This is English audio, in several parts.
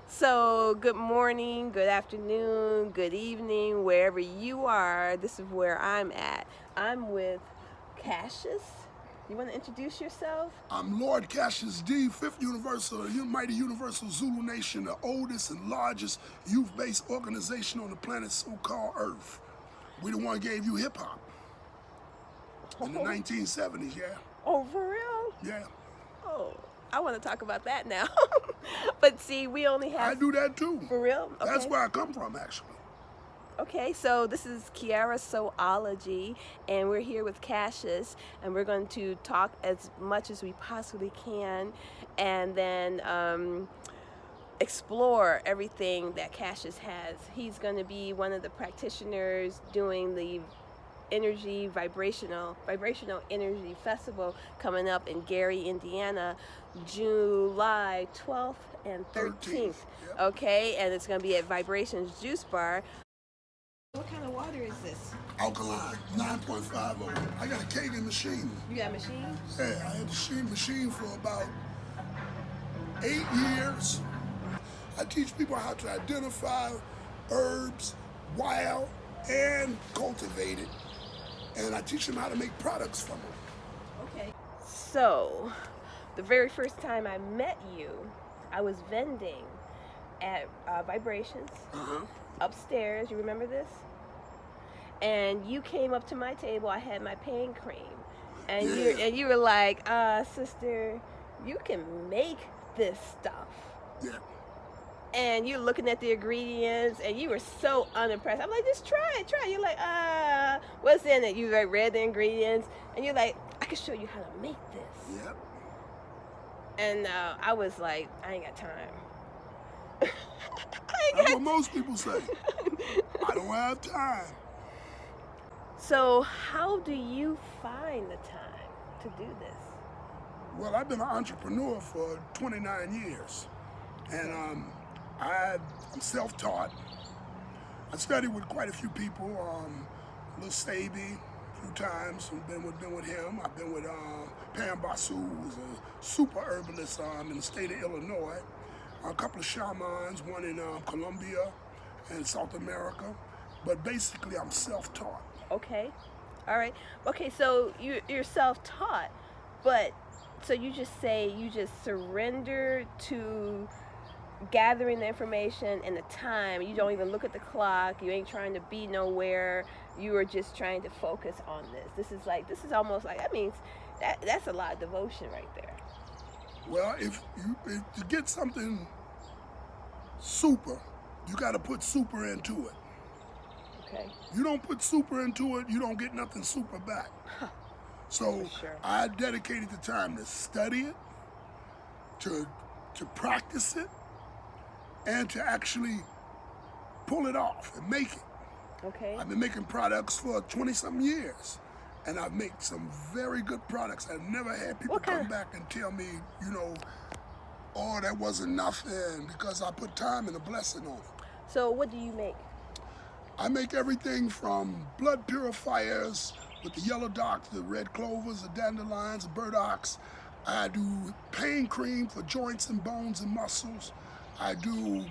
So, good morning, good afternoon, good evening, wherever you are. This is where I'm at. I'm with Cashus. You want to introduce yourself? I'm Lord Cashus D, 5th Universal, Mighty Universal Zulu Nation, the oldest and largest youth-based organization on the planet so-called Earth. We the one gave you hip-hop in the 1970s, yeah? Oh, for real? Yeah. Oh, I want to talk about that now. But see, we only I have. do that too. For real? Okay. That's where I come from, actually. Okay, so this is Kiara Soology, and we're here with Cashus, and we're going to talk as much as we possibly can, and then explore everything that Cashus has. He's going to be one of the practitioners doing the vibrational energy festival coming up in Gary, Indiana, July 12th and 13th. Yep. Okay, and it's going to be at Vibrations Juice Bar. What kind of water is this? Alkaline, 9.50. I got a kegging machine. You got a machine? Yeah, I had the machine for about 8 years. I teach people how to identify herbs, wild and cultivated, and I teach them how to make products from them. Okay. So, the very first time I met you, I was vending at Vibrations upstairs. You remember this? And you came up to my table. I had my pain cream, and you were like, sister, you can make this stuff. Yeah. And you're looking at the ingredients, and you were so unimpressed. I'm like, just try it. You're like, what's in it? You like read the ingredients, and you're like, I can show you how to make this. Yep. And I was like, I ain't got time. That's what most people say. I don't have time. So how do you find the time to do this? Well, I've been an entrepreneur for 29 years, and I'm self-taught. I studied with quite a few people. Lil Saby, a few times. I've been with him. I've been with Pam Basu, who's a super herbalist in the state of Illinois. A couple of shamans, one in Colombia and South America. But basically, I'm self-taught. Okay, all right. Okay, so you're self-taught, but so you just surrender to gathering the information and the time. You don't even look at the clock. You ain't trying to be nowhere. You are just trying to focus on this. This is almost like, I mean, that's a lot of devotion right there. Well, if to get something super, you got to put super into it. Okay. You don't put super into it, you don't get nothing super back. So sure. I dedicated the time to study it, to practice it, and to actually pull it off and make it. Okay. I've been making products for 20-something years, and I've made some very good products. I've never had people come back and tell me, oh, that wasn't nothing, because I put time and a blessing on it. So what do you make? I make everything from blood purifiers with the yellow dock, the red clovers, the dandelions, the burdocks. I do pain cream for joints and bones and muscles. I do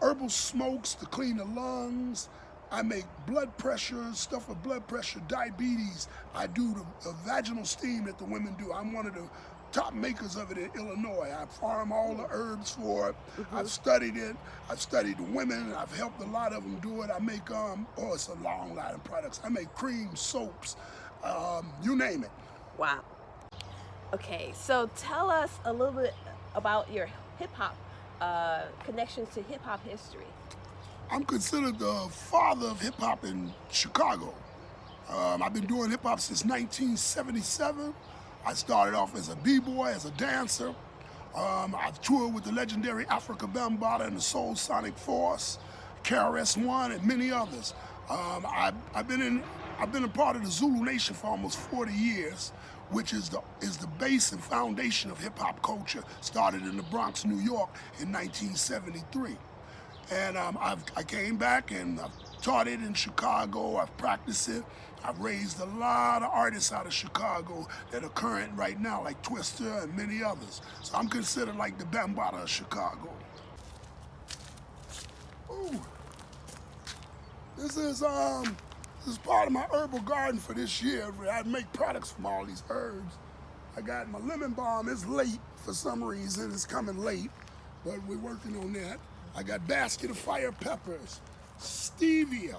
herbal smokes to clean the lungs. I make blood pressure, stuff for blood pressure, diabetes. I do the vaginal steam that the women do. I'm one of the top makers of it in Illinois. I farm all the herbs for it. I've studied it. I've studied the women. I've helped a lot of them do it. I make, it's a long line of products. I make cream, soaps, you name it. Wow. Okay, so tell us a little bit about your hip-hop connections to hip-hop history. I'm considered the father of hip-hop in Chicago. I've been doing hip-hop since 1977. I started off as a b-boy, as a dancer. I've toured with the legendary Africa Bambaataa and the Soul Sonic Force, KRS-One, and many others. I've been a part of the Zulu Nation for almost 40 years, which is the base and foundation of hip-hop culture. Started in the Bronx, New York in 1973. And I came back and I've taught it in Chicago. I've practiced it. I've raised a lot of artists out of Chicago that are current right now, like Twister and many others. So I'm considered like the Bambaataa of Chicago. This is part of my herbal garden for this year. I make products from all these herbs. I got my lemon balm. It's late for some reason. It's coming late, but we're working on that. I got basket of fire peppers, stevia.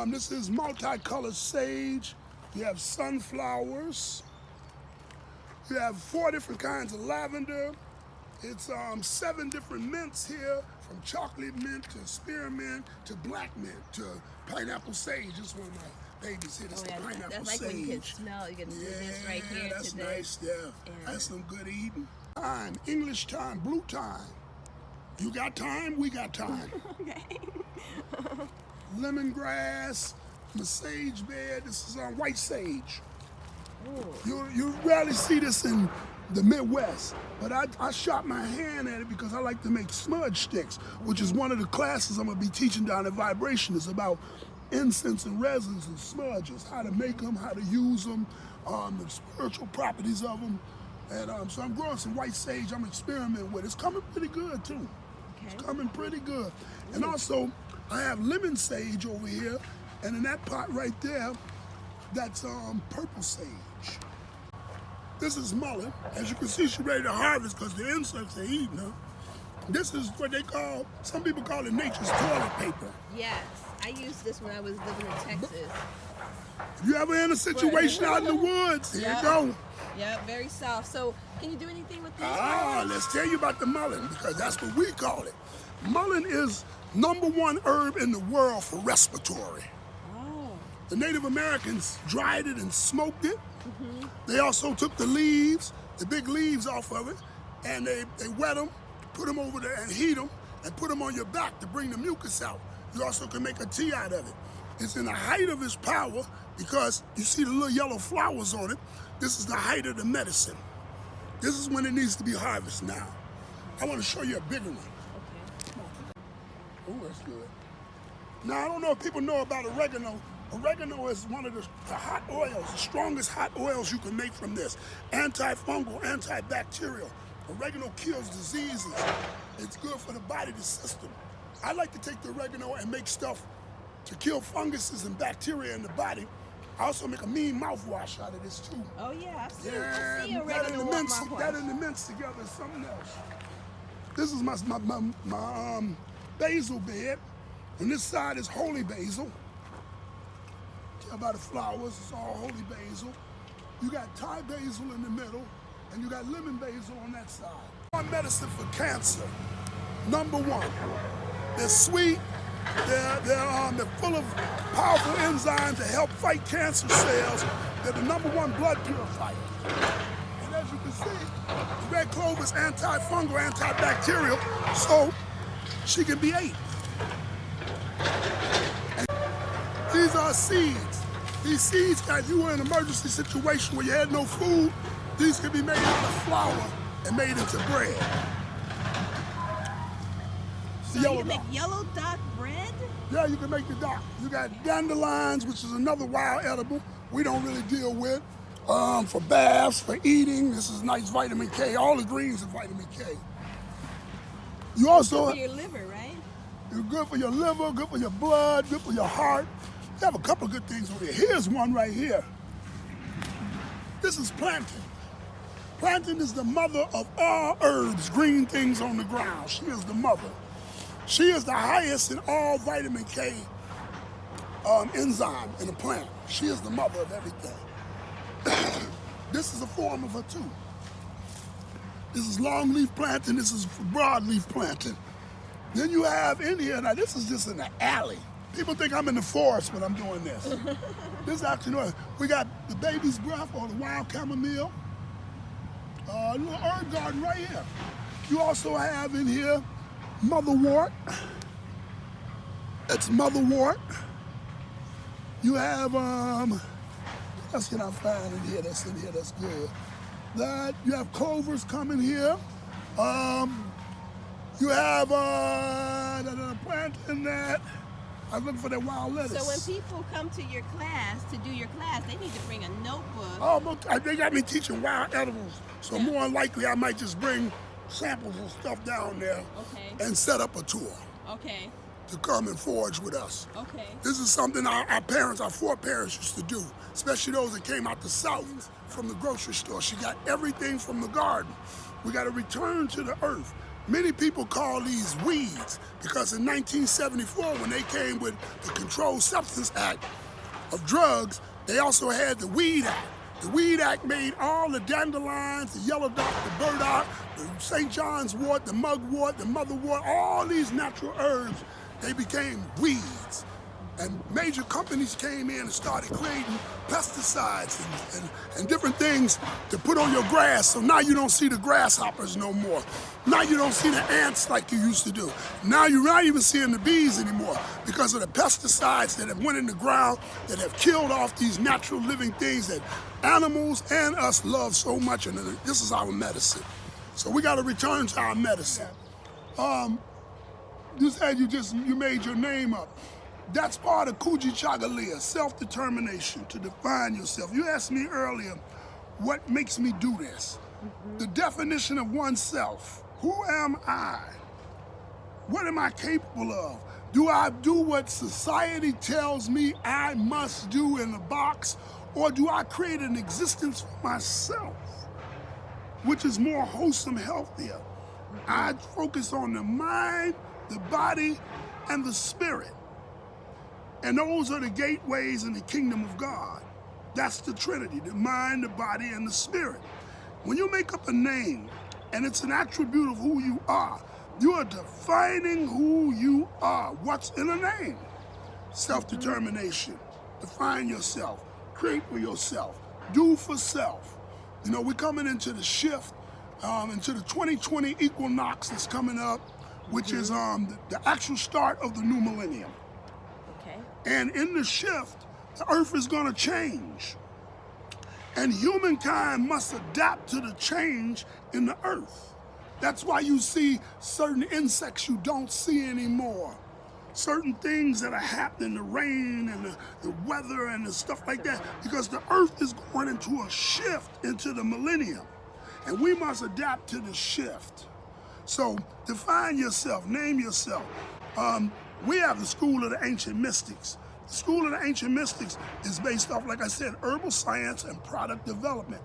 This is multicolored sage. You have sunflowers. You have 4 different kinds of lavender. It's 7 different mints here, from chocolate mint to spearmint to black mint to pineapple sage. This is one of my babies here. This is the pineapple that's sage. like when you can smell. You can do this right here that's today. nice. Yeah, that's some good eating. Thyme, English thyme, blue thyme. You got time? We got time. Okay. Lemongrass, my sage bed. This is white sage. Ooh. You rarely see this in the Midwest, but I shot my hand at it because I like to make smudge sticks, which is one of the classes I'm going to be teaching down at Vibration. It's about incense and resins and smudges, how to make them, how to use them, the spiritual properties of them. And so I'm growing some white sage I'm experimenting with. It's coming pretty good too. Okay. It's coming pretty good. And also, I have lemon sage over here, and in that pot right there, that's purple sage. This is mullein. As you can see, she's ready to harvest because the insects are eating her. This is what they call, some people call it nature's toilet paper. Yes, I used this when I was living in Texas. If you ever in a situation out in the woods, here you go. Yeah, very soft. So, can you do anything with this? Let's tell you about the mullein because that's what we call it. Mullein is #1 herb in the world for respiratory. Oh. The Native Americans dried it and smoked it. They also took the leaves, the big leaves off of it, and they wet them, put them over there and heat them, and put them on your back to bring the mucus out. You also can make a tea out of it. It's in the height of its power because you see the little yellow flowers on it. This is the height of the medicine. This is when it needs to be harvested now. I want to show you a bigger one. Okay. Oh, that's good. Now, I don't know if people know about oregano. Oregano is one of the hot oils, the strongest hot oils you can make from this. Antifungal, antibacterial. Oregano kills diseases. It's good for the body, the system. I like to take the oregano and make stuff to kill funguses and bacteria in the body. I also make a mean mouthwash out of this too. Oh yeah, I see that oregano and mouthwash. that and the mints together is something else. This is my basil bed, and this side is holy basil. About the flowers, it's all holy basil. You got Thai basil in the middle, and you got lemon basil on that side. One medicine for cancer, #1. They're sweet, they're full of powerful enzymes to help fight cancer cells. They're the #1 blood purifier. And as you can see, the red clover is antifungal, antibacterial, so she can be ate. These are seeds. These seeds, if you were in an emergency situation where you had no food, these could be made out of flour and made into bread. So you can make yellow dot bread? Yeah, you can make the dot. You got dandelions, which is another wild edible we don't really deal with. For baths, for eating, this is nice vitamin K. All the greens are vitamin K. You also Good for your liver, right? You're good for your liver, good for your blood, good for your heart. You have a couple of good things over here. Here's one right here. This is plantain. Plantain is the mother of all herbs, green things on the ground. She is the mother. She is the highest in all vitamin K enzyme in the plant. She is the mother of everything. This is a form of her too. This is long leaf plantain. This is broadleaf plantain. Then you have in here, now this is just in the alley. People think I'm in the forest when I'm doing this. This is actually, we got the baby's breath or the wild chamomile. A little herb garden right here. You also have in here motherwort. It's motherwort. You have, let's get our find in here that's good. You have clovers coming here. You have plantain that. I was looking for that wild lettuce. So when people come to your class to do your class, they need to bring a notebook. Oh, look, they got me teaching wild edibles. So more than likely, I might just bring samples of stuff down there Okay. and set up a tour. Okay. to come and forage with us. Okay. This is something our parents, our foreparents used to do, especially those that came out the South from the grocery store. She got everything from the garden. We got to return to the earth. Many people call these weeds because in 1974, when they came with the Controlled Substance Act of drugs, they also had the Weed Act. The Weed Act made all the dandelions, the yellow dock, the burdock, the St. John's wort, the mugwort, the motherwort, all these natural herbs, they became weeds. And major companies came in and started creating pesticides and different things to put on your grass. So now you don't see the grasshoppers no more. Now you don't see the ants like you used to do. Now you're not even seeing the bees anymore because of the pesticides that have went in the ground, that have killed off these natural living things that animals and us love so much. And this is our medicine. So we got to return to our medicine. You said you made your name up. That's part of Kuji Chagalia, self-determination, to define yourself. You asked me earlier, what makes me do this? The definition of oneself. Who am I? What am I capable of? Do I do what society tells me I must do in the box, or do I create an existence for myself, which is more wholesome, healthier? I focus on the mind, the body, and the spirit. And those are the gateways in the kingdom of God. That's the Trinity, the mind, the body, and the spirit. When you make up a name, and it's an attribute of who you are defining who you are. What's in a name? Self-determination. Define yourself. Create for yourself. Do for self. You know, we're coming into the shift, into the 2020 equinox that's coming up, which is the actual start of the new millennium. And in the shift, the earth is going to change. And humankind must adapt to the change in the earth. That's why you see certain insects you don't see anymore. Certain things that are happening, the rain and the weather and the stuff like that, because the earth is going into a shift into the millennium. And we must adapt to the shift. So define yourself, name yourself. We have the School of the Ancient Mystics. The School of the Ancient Mystics is based off, like I said, herbal science and product development.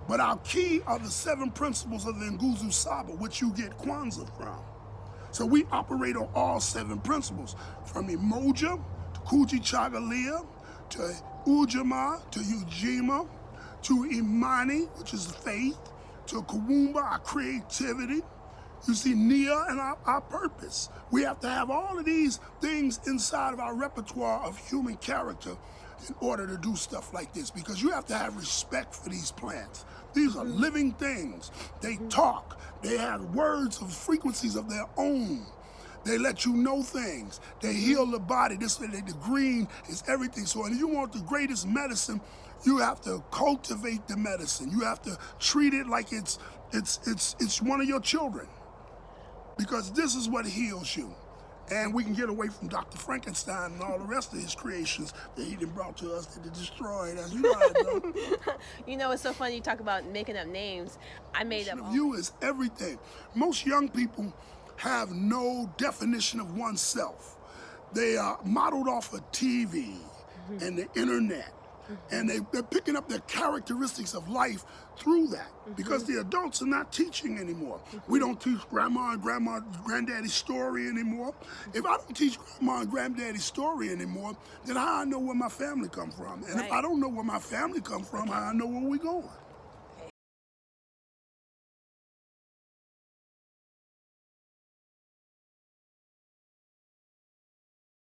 But our key are the 7 principles of the Nguzo Saba, which you get Kwanzaa from. So we operate on all 7 principles, from Emoja to Kuji Chagalia, to Ujamaa, to Ujima, to Imani, which is faith, to Kawumba, our creativity. You see, Nia and our purpose. We have to have all of these things inside of our repertoire of human character in order to do stuff like this, because you have to have respect for these plants. These are living things. They talk. They have words of frequencies of their own. They let you know things. They heal the body. This way, the green is everything. So if you want the greatest medicine, you have to cultivate the medicine. You have to treat it like it's one of your children. Because this is what heals you. And we can get away from Dr. Frankenstein and all the rest of his creations that he done brought to us that he destroyed. As you know, how it goes. You know, it's so funny you talk about making up names. I made up all... You is everything. Most young people have no definition of oneself. They are modeled off of TV and the internet. And they're picking up the characteristics of life through that, because the adults are not teaching anymore. We don't teach grandma and granddaddy's story anymore. If I don't teach grandma and granddaddy's story anymore, then how I know where my family come from? And if I don't know where my family come from, how I know where we're going?